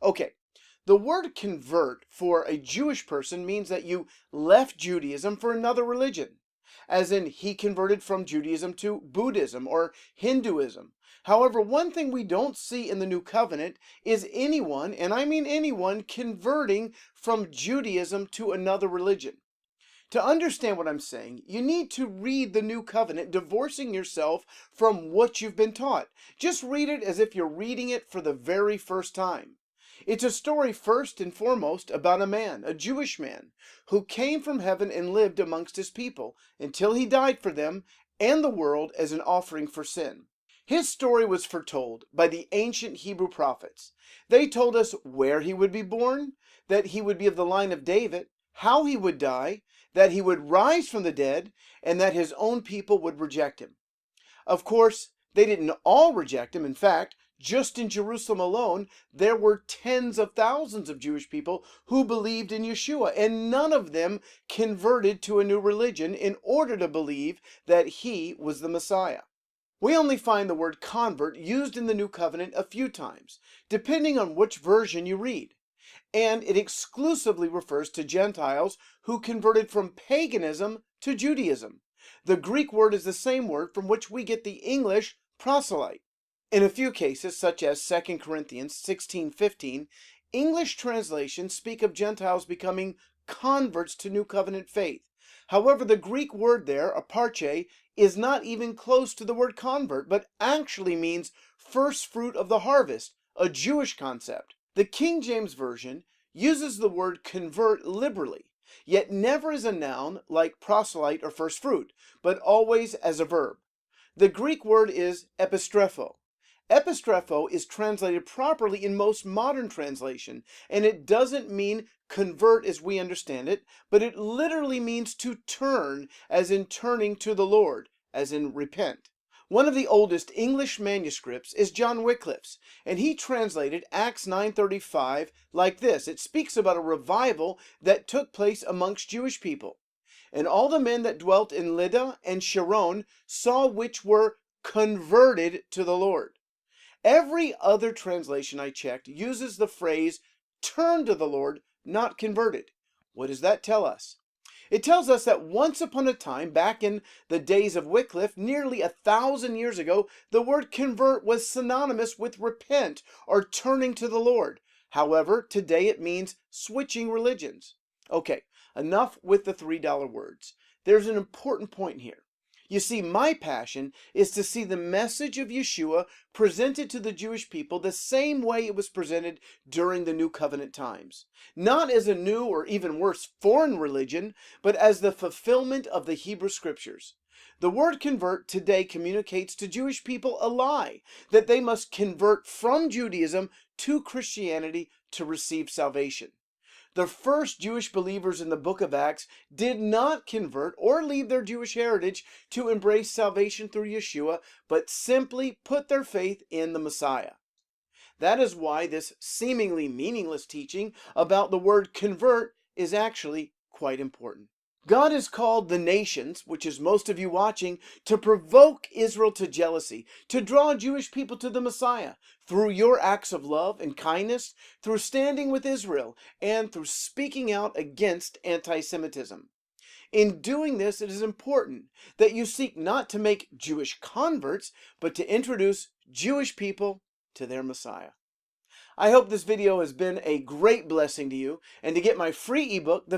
Okay, the word convert for a Jewish person means that you left Judaism for another religion, as in he converted from Judaism to Buddhism or Hinduism. However, one thing we don't see in the New Covenant is anyone, and I mean anyone, converting from Judaism to another religion. To understand what I'm saying, you need to read the New Covenant, divorcing yourself from what you've been taught. Just read it as if you're reading it for the very first time. It's a story first and foremost about a man, a Jewish man, who came from heaven and lived amongst his people until he died for them and the world as an offering for sin. His story was foretold by the ancient Hebrew prophets. They told us where he would be born, that he would be of the line of David, how he would die, that he would rise from the dead, and that his own people would reject him. Of course, they didn't all reject him. In fact, just in Jerusalem alone, there were tens of thousands of Jewish people who believed in Yeshua, and none of them converted to a new religion in order to believe that he was the Messiah. We only find the word convert used in the New Covenant a few times, depending on which version you read. And it exclusively refers to Gentiles who converted from paganism to Judaism. The Greek word is the same word from which we get the English proselyte. In a few cases, such as 2 Corinthians 16:15, English translations speak of Gentiles becoming converts to New Covenant faith. However, the Greek word there, aparche, is not even close to the word convert, but actually means first fruit of the harvest, a Jewish concept. The King James Version uses the word convert liberally, yet never as a noun like proselyte or first fruit, but always as a verb. The Greek word is epistrepho. Epistrepho is translated properly in most modern translation, and it doesn't mean convert as we understand it, but it literally means to turn, as in turning to the Lord, as in repent. One of the oldest English manuscripts is John Wycliffe's, and he translated Acts 9:35 like this. It speaks about a revival that took place amongst Jewish people. And all the men that dwelt in Lydda and Sharon saw which were converted to the Lord. Every other translation I checked uses the phrase turn to the Lord, not converted. What does that tell us? It tells us that once upon a time, back in the days of Wycliffe, nearly 1,000 years ago, the word convert was synonymous with repent or turning to the Lord. However, today it means switching religions. Okay, enough with the $3 words. There's an important point here. You see, my passion is to see the message of Yeshua presented to the Jewish people the same way it was presented during the New Covenant times. Not as a new or even worse foreign religion, but as the fulfillment of the Hebrew Scriptures. The word convert today communicates to Jewish people a lie, that they must convert from Judaism to Christianity to receive salvation. The first Jewish believers in the book of Acts did not convert or leave their Jewish heritage to embrace salvation through Yeshua, but simply put their faith in the Messiah. That is why this seemingly meaningless teaching about the word convert is actually quite important. God has called the nations, which is most of you watching, to provoke Israel to jealousy, to draw Jewish people to the Messiah, through your acts of love and kindness, through standing with Israel, and through speaking out against anti-Semitism. In doing this, it is important that you seek not to make Jewish converts, but to introduce Jewish people to their Messiah. I hope this video has been a great blessing to you, and to get my free ebook,